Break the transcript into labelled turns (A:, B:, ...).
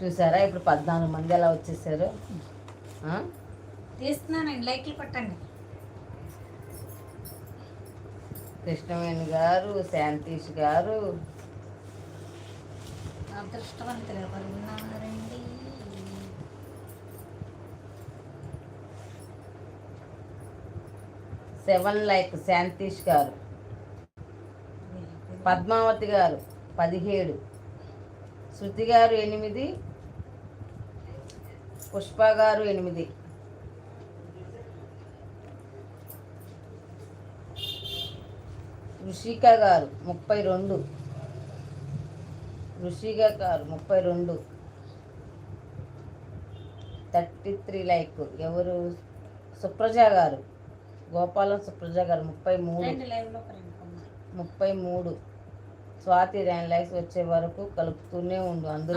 A: చూసారా ఇప్పుడు 14 మంది ఎలా వచ్చేసారు.
B: తీస్తున్నానండి, లైక్లు కొట్టండి.
A: కృష్ణవేణి గారు, శాంతీష్ గారు,
B: అదృష్టవంతులు ఎవరు ఉన్నారండి?
A: 7 లైక్ శాంతీష్ గారు, పద్మావతి గారు 17, శృతి గారు 8, పుష్ప గారు 8, రుషిక గారు 32, రుషిక గారు 32, 33 లైక్ ఎవరు? సుప్రజ గారు, గోపాలం సుప్రజ గారు 33, స్వాతి 9 లైక్స్ వచ్చే వరకు కలుపుతూనే ఉండు అందరూ.